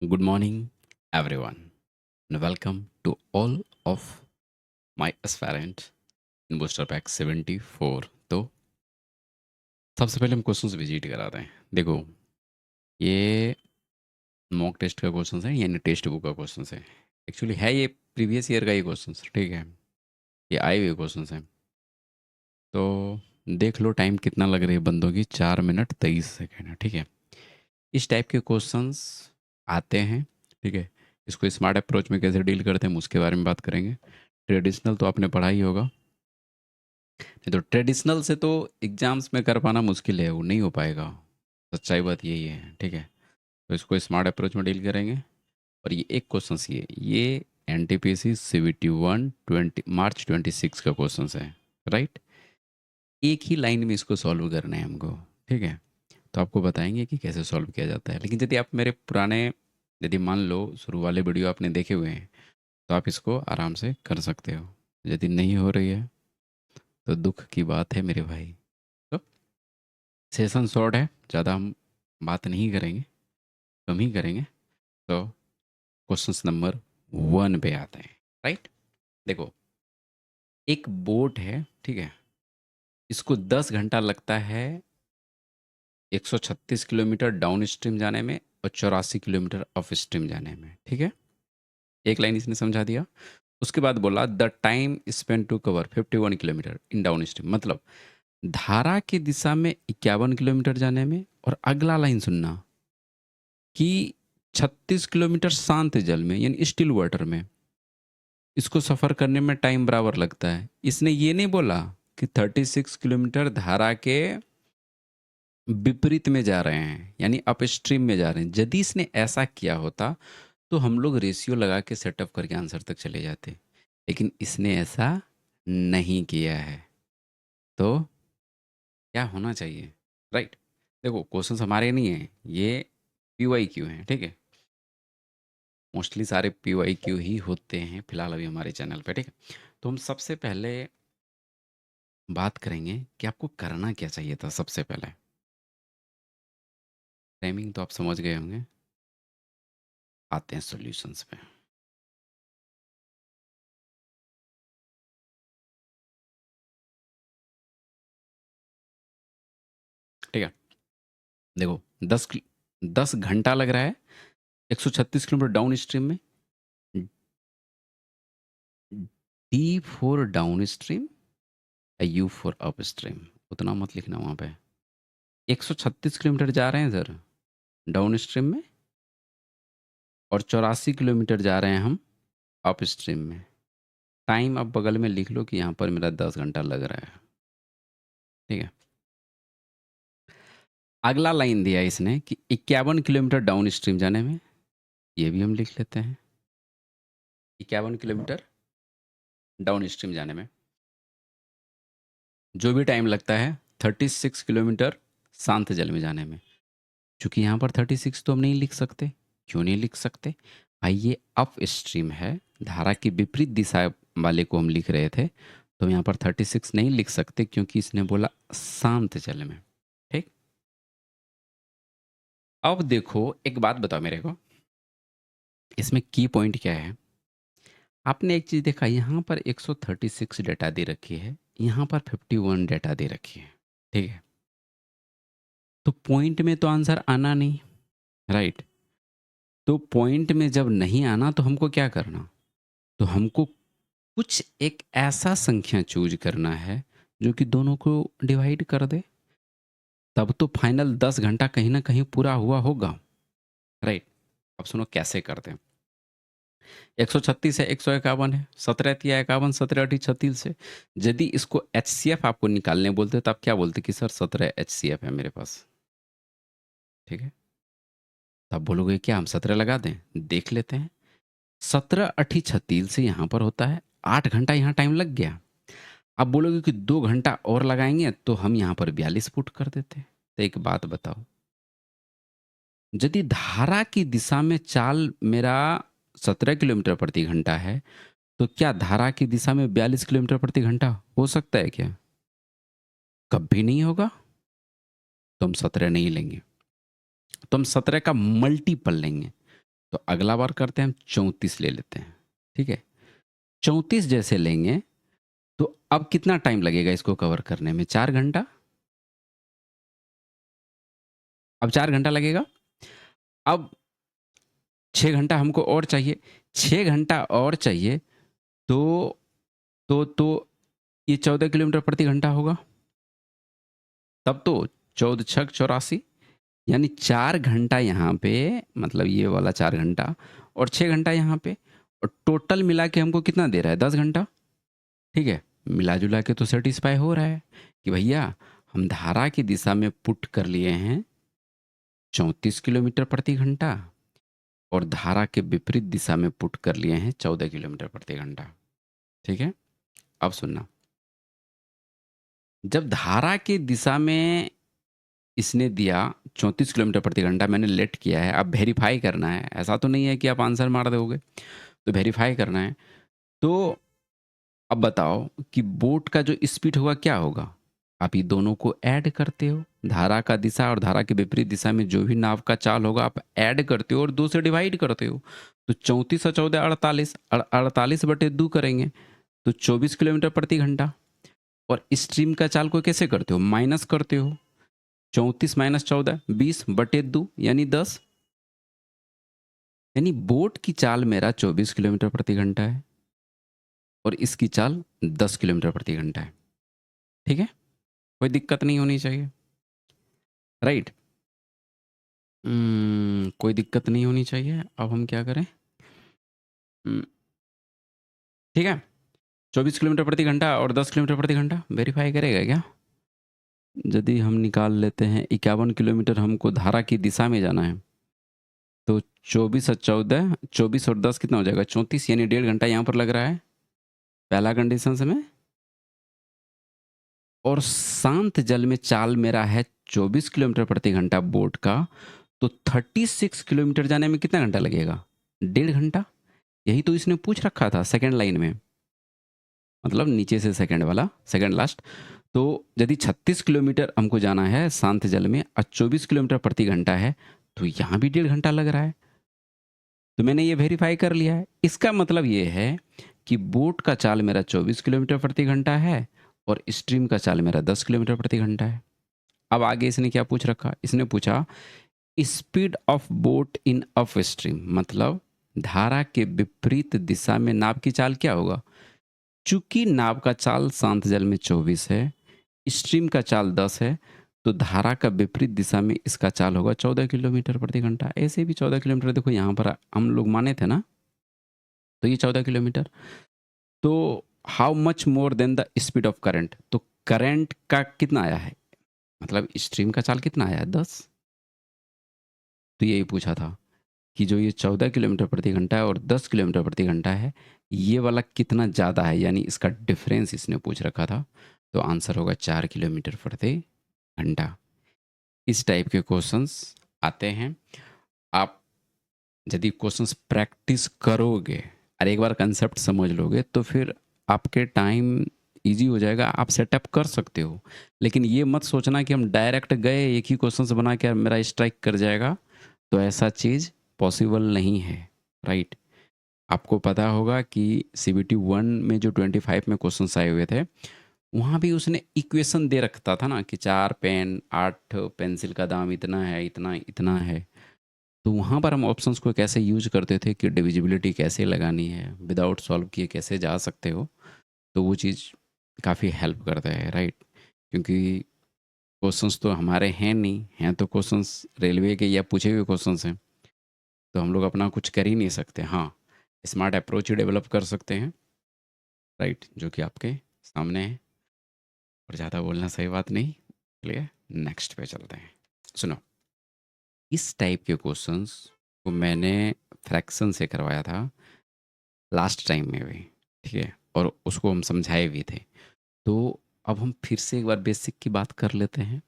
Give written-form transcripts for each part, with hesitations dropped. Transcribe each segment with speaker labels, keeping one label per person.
Speaker 1: Good morning, everyone, and welcome to all of my aspirants in Booster Pack 74। तो सबसे पहले हम questions visit कराते हैं। देखो, ये मॉक टेस्ट का क्वेश्चंस है, यानी टेक्स्ट बुक का क्वेश्चंस है। एक्चुअली है ये प्रीवियस ईयर का ही क्वेश्चंस, ठीक है। ये आए हुए क्वेश्चंस हैं। तो देख लो टाइम कितना लग रही है बंदों की, 4 मिनट 23 सेकेंड है, ठीक है। इस टाइप के क्वेश्चंस आते हैं, ठीक है। इसको स्मार्ट अप्रोच में कैसे डील करते हैं उसके बारे में बात करेंगे। ट्रेडिशनल तो आपने पढ़ा ही होगा। नहीं तो ट्रेडिशनल से तो एग्जाम्स में कर पाना मुश्किल है, वो नहीं हो पाएगा। सच्चाई बात यही है, ठीक है। तो इसको स्मार्ट अप्रोच में डील करेंगे। और ये एक क्वेश्चन ये एनटीपीसी CVT 1 मार्च 26 का क्वेश्चन है, राइट। एक ही लाइन में इसको सॉल्व करना है हमको, ठीक है। तो आपको बताएंगे कि कैसे सॉल्व किया जाता है। लेकिन यदि आप मेरे पुराने, यदि मान लो शुरू वाले वीडियो आपने देखे हुए हैं, तो आप इसको आराम से कर सकते हो। यदि नहीं हो रही है तो दुख की बात है मेरे भाई। तो सेशन शॉर्ट है, ज़्यादा हम बात नहीं करेंगे, कम ही करेंगे। तो क्वेश्चन नंबर 1 पे आते हैं, राइट। देखो, एक बोट है, ठीक है। इसको 10 घंटा लगता है 136 किलोमीटर डाउन स्ट्रीम जाने में और 84 किलोमीटर अप स्ट्रीम जाने में, ठीक है। एक लाइन इसने समझा दिया। उसके बाद बोला the time spend to cover 51 kilometre in downstream, मतलब धारा की दिशा में 51 किलोमीटर जाने में। और अगला लाइन सुनना कि 36 किलोमीटर शांत जल में यानी स्टिल वाटर में इसको सफ़र करने में टाइम बराबर लगता है। इसने ये नहीं बोला कि 36 किलोमीटर धारा के विपरीत में जा रहे हैं, यानी अप स्ट्रीम में जा रहे हैं। यदि इसने ऐसा किया होता तो हम लोग रेशियो लगा के सेटअप करके आंसर तक चले जाते। लेकिन इसने ऐसा नहीं किया है। तो क्या होना चाहिए, राइट। देखो, क्वेश्चंस हमारे नहीं हैं, ये PYQ हैं, ठीक है। मोस्टली सारे PYQ ही होते हैं फिलहाल अभी हमारे चैनल पे, ठीक है। तो हम सबसे पहले बात करेंगे कि आपको करना क्या चाहिए था। सबसे पहले टाइमिंग तो आप समझ गए होंगे। आते हैं सॉल्यूशंस पे। ठीक है। देखो, 10 घंटा लग रहा है 136 किलोमीटर डाउन स्ट्रीम में। D for down stream, U for up stream. उतना मत लिखना वहाँ पे। 136 किलोमीटर जा रहे हैं सर डाउन स्ट्रीम में, और 84 किलोमीटर जा रहे हैं हम अप स्ट्रीम में। टाइम अब बगल में लिख लो कि यहाँ पर मेरा 10 घंटा लग रहा है, ठीक है। अगला लाइन दिया इसने कि 51 किलोमीटर डाउन स्ट्रीम जाने में। ये भी हम लिख लेते हैं, 51 किलोमीटर डाउन स्ट्रीम जाने में जो भी टाइम लगता है 36 किलोमीटर शांत जल में जाने में। चूंकि यहाँ पर 36 तो हम नहीं लिख सकते। क्यों नहीं लिख सकते भाई, ये अप स्ट्रीम है, धारा की विपरीत दिशा वाले को हम लिख रहे थे। तो यहाँ पर 36 नहीं लिख सकते क्योंकि इसने बोला शांत जल में, ठीक। अब देखो, एक बात बताओ मेरे को, इसमें की पॉइंट क्या है। आपने एक चीज देखा, यहाँ पर 136 डेटा दे रखी है, यहाँ पर 51 डेटा दे रखी है, ठीक है। तो पॉइंट में तो आंसर आना नहीं, राइट। तो पॉइंट में जब नहीं आना तो हमको क्या करना, तो हमको कुछ एक ऐसा संख्या चूज करना है जो कि दोनों को डिवाइड कर दे। तब तो फाइनल 10 घंटा कहीं ना कहीं पूरा हुआ होगा, राइट। अब सुनो कैसे करते हैं। 136 है, 151 है, 17 × 51, 17 × 36 है। यदि इसको HCF आपको निकालने बोलते तो आप क्या बोलते कि सर 17 HCF है मेरे पास, ठीक है। तब बोलोगे क्या हम 17 लगा दें, देख लेते हैं। 17 × 36 से यहाँ पर होता है 8 घंटा, यहाँ टाइम लग गया। आप बोलोगे कि 2 घंटा और लगाएंगे तो हम यहाँ पर 42 पुट कर देते। तो एक बात बताओ, यदि धारा की दिशा में चाल मेरा 17 किलोमीटर प्रति घंटा है, तो क्या धारा की दिशा में 42 किलोमीटर प्रति घंटा हो सकता है क्या? कभी नहीं होगा। तो हम 17 नहीं लेंगे, तो हम 17 का मल्टीपल लेंगे। तो अगला बार करते हैं हम 34 ले लेते हैं, ठीक है? 34 जैसे लेंगे तो अब कितना टाइम लगेगा इसको कवर करने में? 4 घंटा? अब 4 घंटा लगेगा। अब 6 घंटा हमको और चाहिए, 6 घंटा और चाहिए तो तो ये 14 किलोमीटर प्रति घंटा होगा। तब तो 14 छक 84 यानी 4 घंटा यहाँ पे, मतलब ये वाला 4 घंटा और 6 घंटा यहाँ पे, और टोटल मिला के हमको कितना दे रहा है? 10 घंटा, ठीक है? मिला जुला के तो सेटिस्फाई हो रहा है कि भैया हम धारा की दिशा में पुट कर लिए हैं 34 किलोमीटर प्रति घंटा और धारा के विपरीत दिशा में पुट कर लिए हैं 14 किलोमीटर प्रति घंटा, ठीक है? अब सुनना, जब धारा की दिशा में इसने दिया 34 किलोमीटर प्रति घंटा, मैंने लेट किया है, अब वेरीफाई करना है। ऐसा तो नहीं है कि आप आंसर मार दोगे, तो वेरीफाई करना है। तो अब बताओ कि बोट का जो स्पीड होगा क्या होगा? आप ये दोनों को ऐड करते हो, धारा का दिशा और धारा के विपरीत दिशा में जो भी नाव का चाल होगा आप ऐड करते हो और 2 से डिवाइड करते हो। तो 34 और 14 48, 48/2 करेंगे तो 24 किलोमीटर प्रति घंटा। और स्ट्रीम का चाल को कैसे करते हो? माइनस करते हो। 34 माइनस 14 20/2 यानी 10। यानी बोट की चाल मेरा 24 किलोमीटर प्रति घंटा है और इसकी चाल 10 किलोमीटर प्रति घंटा है, ठीक है? कोई दिक्कत नहीं होनी चाहिए, राइट? कोई दिक्कत नहीं होनी चाहिए। अब हम क्या करें? हम्म, ठीक है, 24 किलोमीटर प्रति घंटा और 10 किलोमीटर प्रति घंटा वेरीफाई करेगा क्या? यदि हम निकाल लेते हैं 51 किलोमीटर हमको धारा की दिशा में जाना है, तो 24 और 14, 24 और 10 कितना हो जाएगा? 34, यानी 1.5 घंटा यहाँ पर लग रहा है पहला कंडीशन से में। और शांत जल में चाल मेरा है 24 किलोमीटर प्रति घंटा बोट का, तो 36 किलोमीटर जाने में कितना घंटा लगेगा? 1.5 घंटा। यही तो इसने पूछ रखा था सेकंड लाइन में, मतलब नीचे से सेकंड वाला, सेकंड लास्ट। तो यदि 36 किलोमीटर हमको जाना है शांत जल में और 24 किलोमीटर प्रति घंटा है, तो यहाँ भी 1.5 घंटा लग रहा है। तो मैंने ये वेरीफाई कर लिया है। इसका मतलब ये है कि बोट का चाल मेरा 24 किलोमीटर प्रति घंटा है और स्ट्रीम का चाल मेरा 10 किलोमीटर प्रति घंटा है। अब आगे इसने क्या पूछ रखा? इसने पूछा speed of boat in up stream, मतलब धारा के विपरीत दिशा में नाव की चाल क्या होगा? चूंकि नाव का चाल शांत जल में 24 है, स्ट्रीम का चाल 10 है, तो धारा का विपरीत दिशा में इसका चाल होगा 14 किलोमीटर प्रति घंटा। ऐसे भी 14 किलोमीटर, देखो यहाँ पर हम लोग माने थे ना, तो ये 14 किलोमीटर। तो how much more than the speed of current, तो करंट का कितना आया है, मतलब स्ट्रीम का चाल कितना आया है? 10। तो यही पूछा था कि जो ये 14 किलोमीटर प्रति घंटा है और 10 किलोमीटर प्रति घंटा है, ये वाला कितना ज़्यादा है, यानी इसका डिफरेंस इसने पूछ रखा था। तो आंसर होगा 4 किलोमीटर प्रति घंटा। इस टाइप के क्वेश्चंस आते हैं। आप यदि क्वेश्चंस प्रैक्टिस करोगे और एक बार कंसेप्ट समझ लोगे, तो फिर आपके टाइम इजी हो जाएगा, आप सेटअप कर सकते हो। लेकिन ये मत सोचना कि हम डायरेक्ट गए एक ही क्वेश्चंस बना के मेरा स्ट्राइक कर जाएगा, तो ऐसा चीज़ पॉसिबल नहीं है, राइट? आपको पता होगा कि CBT 1 में जो 25 में क्वेश्चंस आए हुए थे, वहाँ भी उसने इक्वेशन दे रखता था ना कि 4 पेन 8 पेंसिल का दाम इतना है, इतना इतना है। तो वहाँ पर हम ऑप्शंस को कैसे यूज करते थे कि डिविजिबिलिटी कैसे लगानी है, विदाउट सॉल्व किए कैसे जा सकते हो, तो वो चीज़ काफ़ी हेल्प करता है, राइट? क्योंकि क्वेश्चंस तो हमारे हैं नहीं, हैं तो क्वेश्चंस रेलवे के या पूछे हुए क्वेश्चंस हैं, तो हम लोग अपना कुछ कर ही नहीं सकते। हाँ, स्मार्ट अप्रोच ही डेवलप कर सकते हैं, राइट? जो कि आपके सामने है, और ज़्यादा बोलना सही बात नहीं। चलिए नेक्स्ट पे चलते हैं। सुनो, इस टाइप के क्वेश्चंस को मैंने फ्रैक्शन से करवाया था लास्ट टाइम में भी, ठीक है? और उसको हम समझाए भी थे। तो अब हम फिर से एक बार बेसिक की बात कर लेते हैं।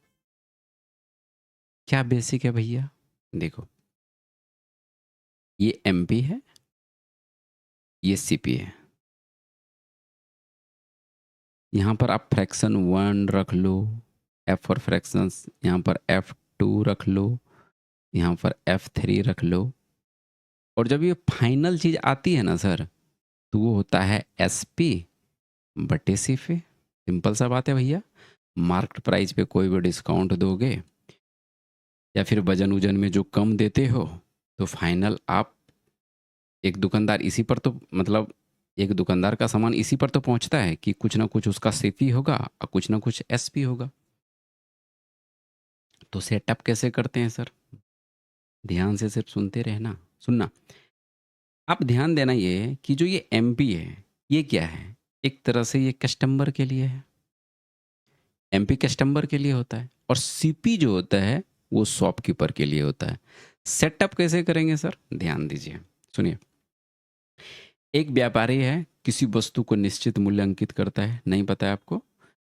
Speaker 1: क्या बेसिक है भैया? देखो, ये MP है, ये CP है। यहाँ पर आप फ्रैक्शन 1 रख लो, F फॉर फ्रैक्शंस, यहाँ पर F2 रख लो, यहाँ पर F3 रख लो, और जब ये फाइनल चीज़ आती है ना सर, तो वो होता है SP बटे CP। सिंपल सा बात है भैया। मार्केट प्राइस पे कोई भी डिस्काउंट दोगे या फिर वजन उजन में जो कम देते हो, तो फाइनल आप एक दुकानदार इसी पर तो मतलब एक दुकानदार का सामान इसी पर तो पहुंचता है कि कुछ ना कुछ उसका CP होगा और कुछ ना कुछ SP होगा। तो सेटअप कैसे करते हैं सर? ध्यान से सिर्फ सुनते रहना, सुनना। आप ध्यान देना ये कि जो ये MP है, ये क्या है? एक तरह से ये कस्टमर के लिए है। MP कस्टमर के लिए होता है और CP जो होता है वो शॉपकीपर के लिए होता है। सेटअप कैसे करेंगे सर? ध्यान दीजिए, सुनिए। एक व्यापारी है, किसी वस्तु को निश्चित मूल्य अंकित करता है, नहीं पता है आपको?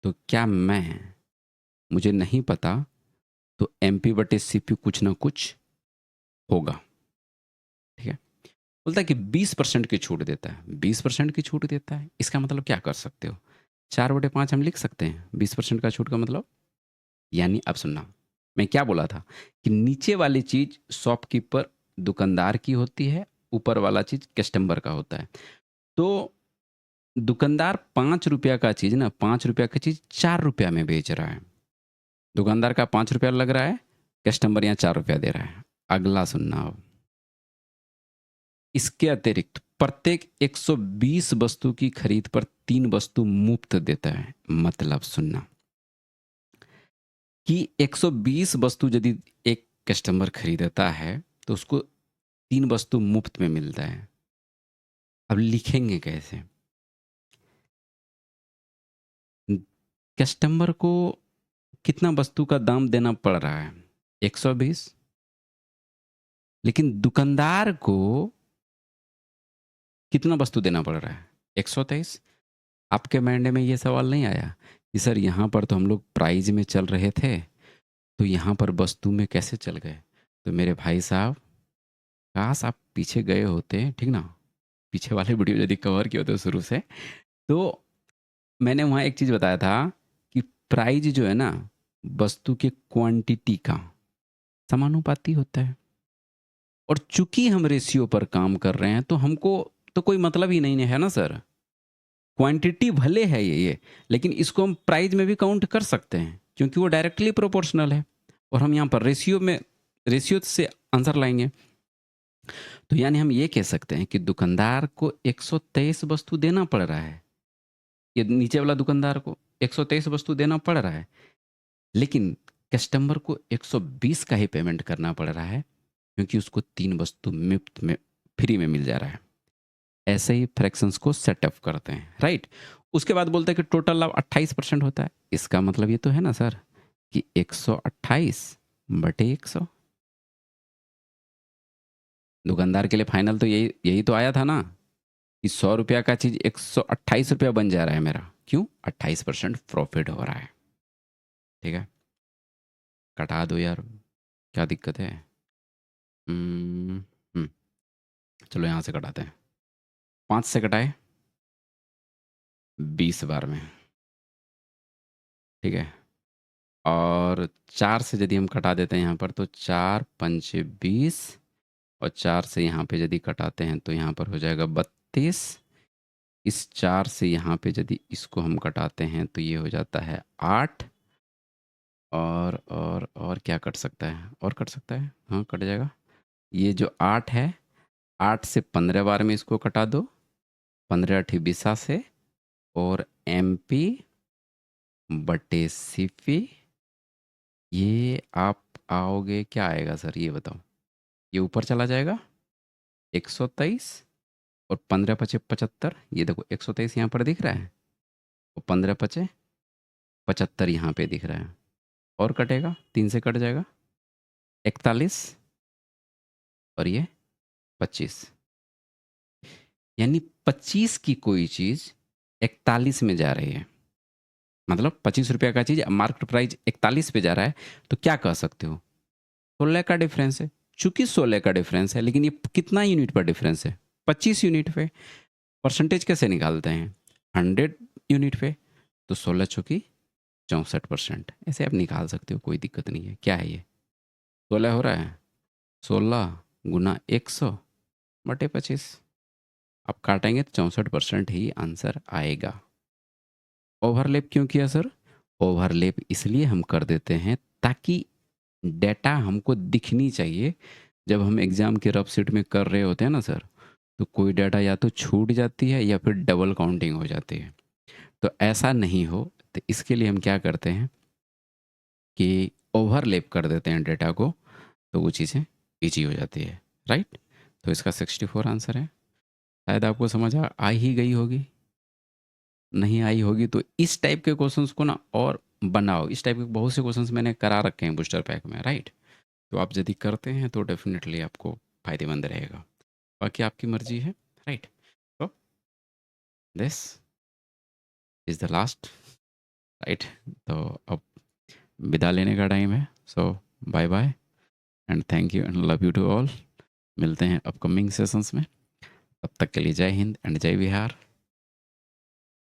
Speaker 1: तो क्या मुझे नहीं पता, तो MP बटे CP कुछ ना कुछ होगा, ठीक है? बोलता है कि 20% की छूट देता है, 20% की छूट देता है, इसका मतलब क्या कर सकते हो? 4/5 हम लिख सकते हैं, 20% का छूट का मतलब। यानी अब सुनना, मैं क्या बोला था कि नीचे वाली चीज शॉपकीपर दुकानदार की होती है, ऊपर वाला चीज कस्टमर का होता है। तो दुकानदार 5 रुपया का चीज ना, 5 रुपया की चीज 4 रुपया में बेच रहा है। दुकानदार का 5 रुपया लग रहा है, कस्टमर यहाँ 4 रुपया दे रहा है। अगला सुनना अब, इसके अतिरिक्त प्रत्येक 120 वस्तु की खरीद पर 3 वस्तु मुफ्त देता है। मतलब सुनना कि 120 वस्तु यदि एक कस्टमर खरीदता है तो उसको 3 वस्तु मुफ्त में मिलता है। अब लिखेंगे कैसे? कस्टमर को कितना वस्तु का दाम देना पड़ रहा है? 120। लेकिन दुकानदार को कितना वस्तु देना पड़ रहा है? 123। आपके माइंड में ये सवाल नहीं आया कि सर यहाँ पर तो हम लोग प्राइज में चल रहे थे, तो यहाँ पर वस्तु में कैसे चल गए? तो मेरे भाई साहब, काश आप पीछे गए होते, ठीक ना, पीछे वाले वीडियो यदि कवर किए होते शुरू से, तो मैंने वहाँ एक चीज़ बताया था कि प्राइज जो है ना, वस्तु के क्वांटिटी का समानुपाती होता है। और चूंकि हम रेशियो पर काम कर रहे हैं तो हमको तो कोई मतलब ही नहीं है ना सर। क्वांटिटी भले है ये, लेकिन इसको हम प्राइस में भी काउंट कर सकते हैं क्योंकि वो डायरेक्टली प्रोपोर्शनल है। और हम यहाँ पर रेशियो से आंसर लाएंगे। तो यानी हम ये कह सकते हैं कि दुकानदार को 123 वस्तु देना पड़ रहा है, ये नीचे वाला दुकानदार को 123 वस्तु देना पड़ रहा है, लेकिन कस्टमर को 120 का ही पेमेंट करना पड़ रहा है क्योंकि उसको 3 वस्तु मुफ्त में फ्री में मिल जा रहा है। ऐसे ही फ्रैक्शंस को सेटअप करते हैं, राइट? उसके बाद बोलते हैं कि टोटल लाभ 28% होता है। इसका मतलब ये तो है ना सर कि 128 बटे 100। दुकानदार के लिए फाइनल तो यही यही तो आया था ना कि 100 रुपया का चीज 128 रुपया बन जा रहा है मेरा। क्यों? 28% प्रॉफिट हो रहा है। ठीक है, कटा दो यार, क्या दिक्कत है? हम्म हम्म, चलो यहाँ से कटाते हैं। 5 से कटाए 20 बार में, ठीक है। और 4 से यदि हम कटा देते हैं यहाँ पर तो 4 पंचे 20, और 4 से यहाँ पे यदि कटाते हैं तो यहाँ पर हो जाएगा 32। इस 4 से यहाँ पे यदि इसको हम कटाते हैं तो ये हो जाता है 8। और क्या कट सकता है? और कट सकता है, हाँ कट जाएगा। ये जो 8 है, 8 से 15 बार में इसको कटा दो, 15 अठी बिसा से, और MP बटे CP। ये आप आओगे, क्या आएगा सर ये बताओ? ये ऊपर चला जाएगा 123, और 15 पचे 75। ये देखो 123 यहाँ पर दिख रहा है, और 15 पचे 75 यहाँ पे दिख रहा है। और कटेगा, 3 से कट जाएगा 41, और ये 25। यानी 25 की कोई चीज़ 41 में जा रही है। मतलब 25 रुपया का चीज़ मार्केट प्राइस 41 पे जा रहा है, तो क्या कह सकते हो? 16 का डिफरेंस है। चूंकि 16 का डिफरेंस है, लेकिन ये कितना यूनिट पर डिफरेंस है? 25 यूनिट पे। परसेंटेज कैसे निकालते हैं? 100 यूनिट पे। तो 16 चूंकि 64%, ऐसे आप निकाल सकते हो, कोई दिक्कत नहीं है। क्या है ये? 16 हो रहा है, 16 गुना 100, बटे 25। आप काटेंगे तो 64% ही आंसर आएगा। ओवरलैप क्यों किया सर? ओवरलैप इसलिए हम कर देते हैं ताकि डेटा हमको दिखनी चाहिए। जब हम एग्ज़ाम के रफ शीट में कर रहे होते हैं ना सर, तो कोई डेटा या तो छूट जाती है या फिर डबल काउंटिंग हो जाती है। तो ऐसा नहीं हो, तो इसके लिए हम क्या करते हैं कि ओवरलैप कर देते हैं डेटा को, तो वो चीज़ें ईज़ी हो जाती है, राइट? तो इसका 64 आंसर है। शायद आपको समझ आ ही गई होगी। नहीं आई होगी तो इस टाइप के क्वेश्चंस को ना और बनाओ। इस टाइप के बहुत से क्वेश्चंस मैंने करा रखे हैं बूस्टर पैक में, राइट? तो आप यदि करते हैं तो डेफ़िनेटली आपको फ़ायदेमंद रहेगा। बाकी आपकी मर्ज़ी है, राइट? तो this is the last, right? तो अब विदा लेने का टाइम है। So bye bye and thank you and love you too all. मिलते हैं अपकमिंग सेशंस में। तब तक के लिए जय हिंद एंड जय बिहार।